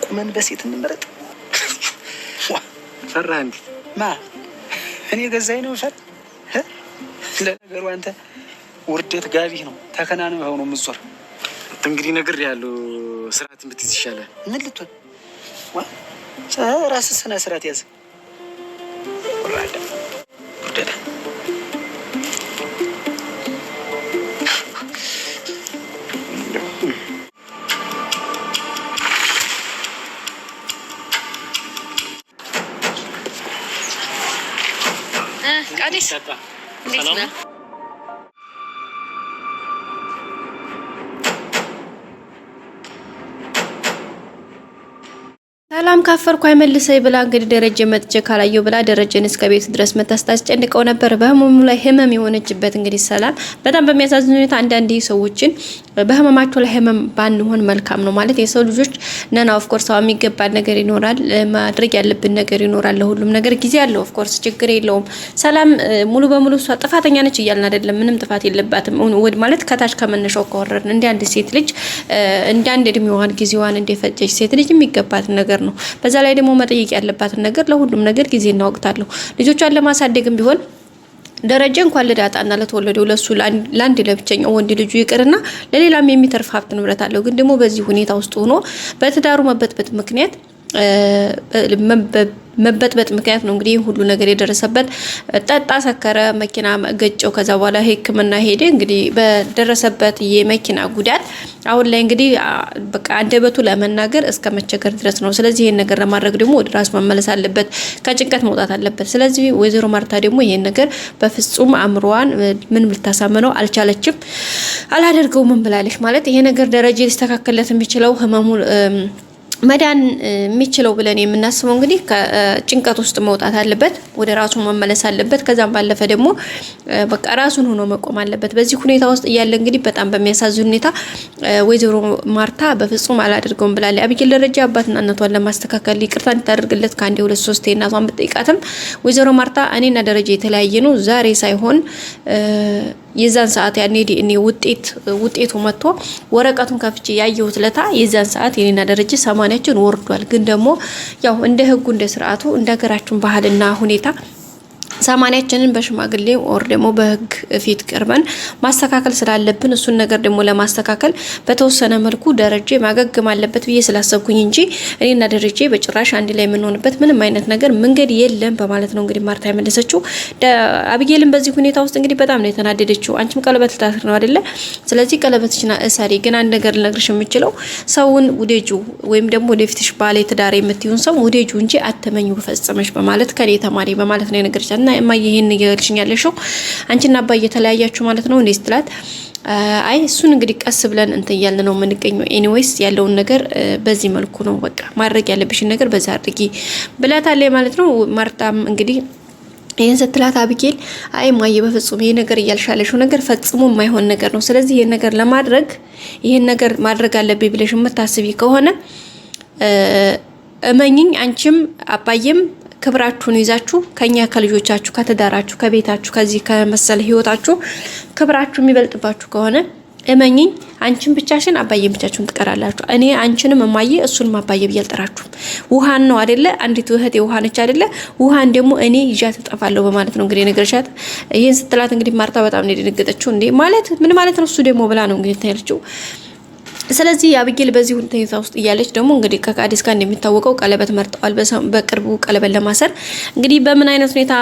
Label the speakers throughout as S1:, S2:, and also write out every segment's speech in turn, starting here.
S1: ቁመን በሴት እንመረጥ።
S2: ፈራህ እንዴ?
S1: ማ እኔ ገዛኝ ነው ፈር ለነገሩ አንተ ውርደት ጋቢህ ነው ተከናንበው ነው የምትዞር።
S2: እንግዲህ ነገር ያለው ስርዓት ብትይዝ ይሻላል።
S1: ምን ልትሆን ራስህ ስነ ስርዓት ያዝ። ወራዳ ውርደት
S3: ቃዲስ እንዴት ነህ? ሰላም ካፈርኩ አይመልሰኝ ብላ እንግዲህ ደረጀ መጥቼ ካላየው ብላ ደረጀን እስከ ቤት ድረስ መታስጨንቀው ነበር። በህመሙ ላይ ህመም የሆነችበት እንግዲህ ሰላም በጣም በሚያሳዝን ሁኔታ አንዳንድ ሰዎችን በህመማቸው ላይ ህመም ባንሆን መልካም ነው ማለት የሰው ልጆች ነና ኦፍ ኮርስ የሚገባ ነገር ይኖራል፣ ማድረግ ያለብን ነገር ይኖራል። ለሁሉም ነገር ጊዜ አለው። ኦፍ ኮርስ ችግር የለውም። ሰላም ሙሉ በሙሉ እሷ ጥፋተኛ ነች እያልን አይደለም። ምንም ጥፋት የለባትም ወድ ማለት ከታች ከመነሻው ከወረድን እንደ አንድ ሴት ልጅ እንደ አንድ እድሜዋን ጊዜዋን እንደፈጀች ሴት ልጅ የሚገባት ነገር ነው። በዛ ላይ ደግሞ መጠየቅ ያለባትን ነገር ለሁሉም ነገር ጊዜና ወቅት አለው። ልጆቿን ለማሳደግም ቢሆን ደረጀ እንኳን ለዳጣና ለተወለደው ለሱ ላንድ ለብቻኛው ወንድ ልጁ ይቅርና ለሌላም የሚተርፍ ሀብት ንብረት አለው። ግን ደግሞ በዚህ ሁኔታ ውስጥ ሆኖ በትዳሩ መበጥበጥ ምክንያት መበጥበጥ ምክንያት ነው እንግዲህ ሁሉ ነገር የደረሰበት። ጠጣ፣ ሰከረ፣ መኪና ገጨው። ከዛ በኋላ ሕክምና ሄደ። እንግዲህ በደረሰበት የመኪና ጉዳት አሁን ላይ እንግዲህ በቃ አንደበቱ ለመናገር እስከ መቸገር ድረስ ነው። ስለዚህ ይሄን ነገር ለማድረግ ደግሞ ወደ ራስ መመለስ አለበት፣ ከጭንቀት መውጣት አለበት። ስለዚህ ወይዘሮ ማርታ ደግሞ ይሄን ነገር በፍጹም አእምሮዋን ምንም ልታሳምነው አልቻለችም። አላደርገውም ብላለች ማለት ይሄ ነገር ደረጃ ሊስተካከልለት የሚችለው ህመሙ መዳን የሚችለው ብለን የምናስበው እንግዲህ ከጭንቀት ውስጥ መውጣት አለበት፣ ወደ ራሱ መመለስ አለበት። ከዛም ባለፈ ደግሞ በቃ ራሱን ሆኖ መቆም አለበት። በዚህ ሁኔታ ውስጥ እያለ እንግዲህ በጣም በሚያሳዝን ሁኔታ ወይዘሮ ማርታ በፍጹም አላደርገውም ብላለች። አብይል ደረጃ አባትና እናቷን ለማስተካከል ይቅርታ እንድታደርግለት ከአንዴ 2-3 እናቷን ብትጠይቃትም ወይዘሮ ማርታ እኔና ደረጃ የተለያየ ነው ዛሬ ሳይሆን የዛን ሰዓት ያኔ እኔ ውጤቱ መጥቶ ወረቀቱን ከፍቼ ያየሁት ለታ የዛን ሰዓት የኔና ደረጃ 80ችን ወርዷል። ግን ደግሞ ያው እንደ ህጉ እንደ ስርዓቱ እንደ ሀገራችን ባህልና ሁኔታ 80ችንን በሽማግሌ ወር ደግሞ በህግ ፊት ቀርበን ማስተካከል ስላለብን እሱን ነገር ደግሞ ለማስተካከል በተወሰነ መልኩ ደረጃ ማገገም አለበት ብዬ ስላሰብኩኝ እንጂ እኔና ደረጃ በጭራሽ አንድ ላይ የምንሆንበት ምንም አይነት ነገር መንገድ የለም በማለት ነው እንግዲህ ማርታ ያመለሰችው። አብይልም በዚህ ሁኔታ ውስጥ እንግዲህ በጣም ነው የተናደደችው። አንቺም ቀለበት ልታስር ነው አይደለ? ስለዚህ ቀለበትሽና እሰሪ። ግን አንድ ነገር ልነግርሽ የምችለው ሰውን ውደጁ ወይም ደግሞ ወደፊትሽ ባለ ትዳር የምትይውን ሰው ውደጁ እንጂ አተመኙ ፈጽመሽ በማለት ከኔ ተማሪ በማለት ነው የነገረቻት። እና እማዬ ይሄን ይገልሽኝ ያለሽው አንቺና አባዬ የተለያያችሁ ማለት ነው እንዴ ስትላት፣ አይ እሱን እንግዲህ ቀስ ብለን እንትን ያልን ነው የምንገኘው። ኤኒዌይስ ያለውን ነገር በዚህ መልኩ ነው በቃ ማድረግ ያለብሽን ነገር በዛ አድርጊ ብላታለች ማለት ነው። ማርታም እንግዲህ ይሄን ስትላት አብይል አይ እማዬ በፍጹም ይሄ ነገር እያልሻለሽው ነገር ፈጽሞ የማይሆን ነገር ነው። ስለዚህ ይሄን ነገር ለማድረግ ይሄን ነገር ማድረግ አለብኝ ብለሽ የምታስቢ ከሆነ እመኝኝ አንቺም አባዬም ክብራችሁን ይዛችሁ ከኛ ከልጆቻችሁ ከተዳራችሁ ከቤታችሁ ከዚህ ከመሰለ ህይወታችሁ ክብራችሁ የሚበልጥባችሁ ከሆነ እመኝኝ አንቺን ብቻሽን አባዬን ብቻችሁን ትቀራላችሁ። እኔ አንቺንም እማዬ እሱንም አባዬ ብዬ አልጠራችሁም። ውሃን ነው አይደለ? አንዲት እህቴ ውሃ ነች አይደለ? ውሃን ደግሞ እኔ ይዣት እጠፋለሁ በማለት ነው እንግዲህ ነገርሻት። ይሄን ስትላት እንግዲህ ማርታ በጣም ነው የደነገጠችው። እንዴ ማለት ምን ማለት ነው እሱ ደግሞ ብላ ነው እንግዲህ ታያለችው። ስለዚህ አብይል በዚህ ሁኔታ ውስጥ እያለች ደግሞ እንግዲህ ከቃዲስ ጋር እንደሚታወቀው ቀለበት መርጠዋል። በቅርቡ ቀለበት ለማሰር እንግዲህ በምን አይነት ሁኔታ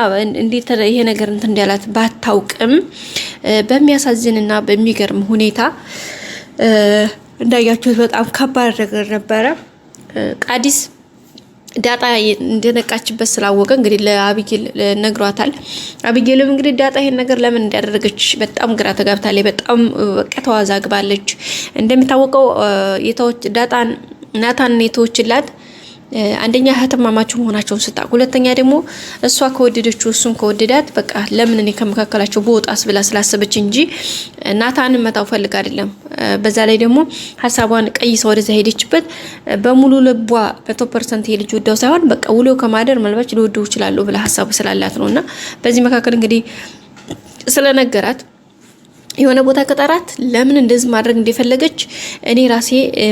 S3: እንዴት ይሄ ነገር እንትን እንዳላት ባታውቅም በሚያሳዝንና በሚገርም ሁኔታ እንዳያችሁት በጣም ከባድ ነገር ነበረ። ቃዲስ ዳጣ እንደነቃችበት ስላወቀ እንግዲህ ለአብይል ነግሯታል። አብይልም እንግዲህ ዳጣ ይሄን ነገር ለምን እንዳደረገች በጣም ግራ ተጋብታለች። በጣም ተዋዛግባለች። እንደሚታወቀው ዳጣን ናታን የተወችላት አንደኛ እህትማማች መሆናቸውን ስታውቅ፣ ሁለተኛ ደግሞ እሷ ከወደደችው እሱን ከወደዳት በቃ ለምን እኔ ከመካከላቸው በወጣስ ብላ ስላሰበች እንጂ ናታንን መታው ፈልግ አይደለም። በዛ ላይ ደግሞ ሀሳቧን ቀይሳ ወደዛ ሄደችበት በሙሉ ልቧ 100% የልጅ ወዳው ሳይሆን በቃ ውሎ ከማደር መልባች ሊወደው ይችላል ብላ ሀሳቡ ስላላት ነውና በዚህ መካከል እንግዲህ ስለነገራት የሆነ ቦታ ከጠራት ለምን እንደዚህ ማድረግ እንደፈለገች እኔ ራሴ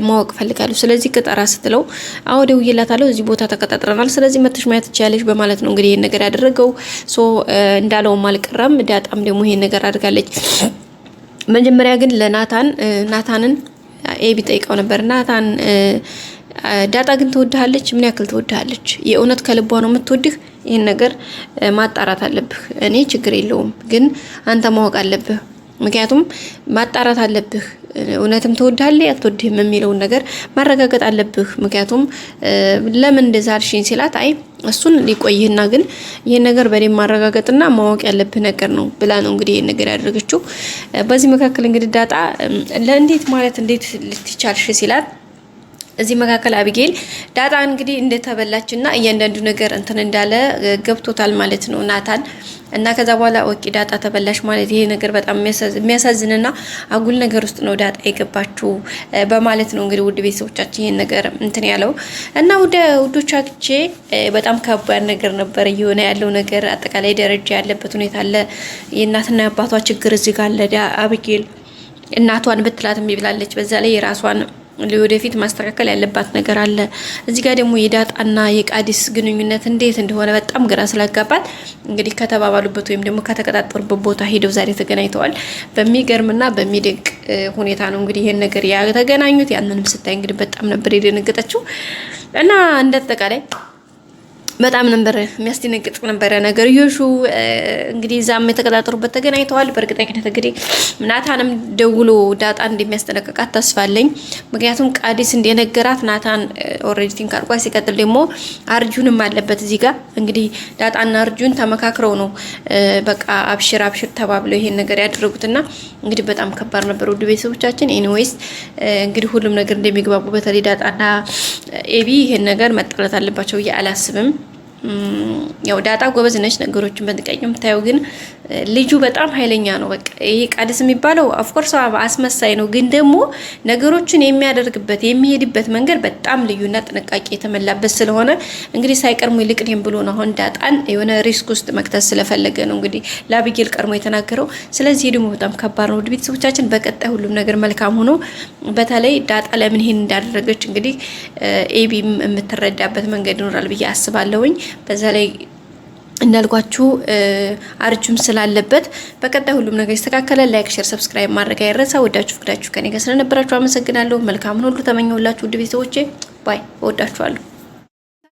S3: ማወቅ ፈልጋለሁ። ስለዚህ ከጠራ ስትለው አዎ ደውዬላታለሁ፣ እዚህ ቦታ ተቀጣጥረናል፣ ስለዚህ መተሽ ማየት ትችያለሽ በማለት ነው እንግዲህ ይሄን ነገር ያደረገው። እንዳለውም አልቀረም። ዳጣም ደግሞ ይሄን ነገር አድርጋለች። መጀመሪያ ግን ናታንን ኤቢ ጠይቀው ነበር። ናታን ዳጣ ግን ትወድሃለች? ምን ያክል ትወድሃለች? የእውነት ከልቧ ነው የምትወድህ? ይሄን ነገር ማጣራት አለብህ። እኔ ችግር የለውም ግን አንተ ማወቅ አለብህ። ምክንያቱም ማጣራት አለብህ። እውነትም ትወድሃለች አትወድህም የሚለውን ነገር ማረጋገጥ አለብህ። ምክንያቱም ለምን እንደዛ አልሽኝ ሲላት አይ እሱን ሊቆይህና ግን ይሄን ነገር በደንብ ማረጋገጥና ማወቅ ያለብህ ነገር ነው ብላ ነው እንግዲህ ይሄን ነገር ያደረገችው። በዚህ መካከል እንግዲህ ዳጣ ለእንዴት ማለት እንዴት ልትቻልሽ ሲላት እዚህ መካከል አቢጌል ዳጣ እንግዲህ እንደተበላችና እያንዳንዱ ነገር እንትን እንዳለ ገብቶታል ማለት ነው ናታን እና ከዛ በኋላ ኦኬ ዳጣ ተበላሽ ማለት ይሄ ነገር በጣም የሚያሳዝንና አጉል ነገር ውስጥ ነው ዳጣ የገባችው በማለት ነው እንግዲህ ውድ ቤተሰቦቻችን ይሄን ነገር እንትን ያለው እና ውዶቻቼ በጣም ከባድ ነገር ነበር እየሆነ ያለው ነገር። አጠቃላይ ደረጃ ያለበት ሁኔታ አለ። የእናትና የአባቷ ችግር እዚህ ጋር አለ። አቢጌል እናቷን ብትላት እምብላለች። በዛ ላይ የራሷን ለወደፊት ማስተካከል ያለባት ነገር አለ። እዚህ ጋር ደግሞ የዳጣና የቃዲስ ግንኙነት እንዴት እንደሆነ በጣም ግራ ስላጋባት እንግዲህ ከተባባሉበት ወይም ደግሞ ከተቀጣጠሩበት ቦታ ሄደው ዛሬ ተገናኝተዋል። በሚገርምና በሚደንቅ ሁኔታ ነው እንግዲህ ይሄን ነገር ያተገናኙት። ያንንም ስታይ እንግዲህ በጣም ነበር የደነገጠችው እና እንደተጠቃላይ በጣም ነበር የሚያስደነግጥ ነበር ነገር ይሹ እንግዲህ ዛም የተቀጣጠሩበት ተገናኝተዋል። በእርግጠኝነት እንግዲህ ናታንም ደውሎ ዳጣ እንደሚያስጠነቅቃት ተስፋ አለኝ። ምክንያቱም ቃዲስ እንደነገራት ናታን ኦሬዲ ቲንክ አርጓ ሲቀጥል ደግሞ አርጁንም አለበት እዚህ ጋር እንግዲህ ዳጣና አርጁን ተመካክረው ነው በቃ አብሽር ተባብለው ይሄን ነገር ያደረጉትና እንግዲህ በጣም ከባድ ነበር ውድ ቤተሰቦቻችን። ኤኒዌይስ እንግዲህ ሁሉም ነገር እንደሚግባቡ በተለይ ዳጣና ኤቢ ይሄን ነገር መጣላት አለባቸው ብዬ አላስብም። ያው ዳጣ ጎበዝ ነች ነገሮችን በጥንቃቄ የምታየው፣ ግን ልጁ በጣም ኃይለኛ ነው። በቃ ይሄ ቃዲስ የሚባለው ኦፍኮርስ አስመሳይ ነው፣ ግን ደግሞ ነገሮችን የሚያደርግበት የሚሄድበት መንገድ በጣም ልዩና ጥንቃቄ የተመላበት ስለሆነ እንግዲህ ሳይቀርሙ ይልቅንም ብሎ ነው አሁን ዳጣን የሆነ ሪስክ ውስጥ መክተት ስለፈለገ ነው እንግዲህ ለአቢጌል ቀርሞ የተናገረው። ስለዚህ ደግሞ በጣም ከባድ ነው ውድ ቤተሰቦቻችን። በቀጣይ ሁሉም ነገር መልካም ሆኖ በተለይ ዳጣ ለምን ይሄን እንዳደረገች እንግዲህ ኤቢም የምትረዳበት መንገድ ይኖራል ብዬ አስባለሁኝ። በዛ ላይ እንዳልኳችሁ አርጁም ስላለበት በቀጣይ ሁሉም ነገር ይስተካከላል። ላይክ፣ ሼር፣ ሰብስክራይብ ማድረግ አይረሳ። ወዳችሁ ፍቅዳችሁ ከኔ ጋር ስለነበራችሁ አመሰግናለሁ። መልካም ሁሉ ተመኘሁላችሁ ውድ ቤተሰቦቼ። ባይ። ወዳችኋለሁ።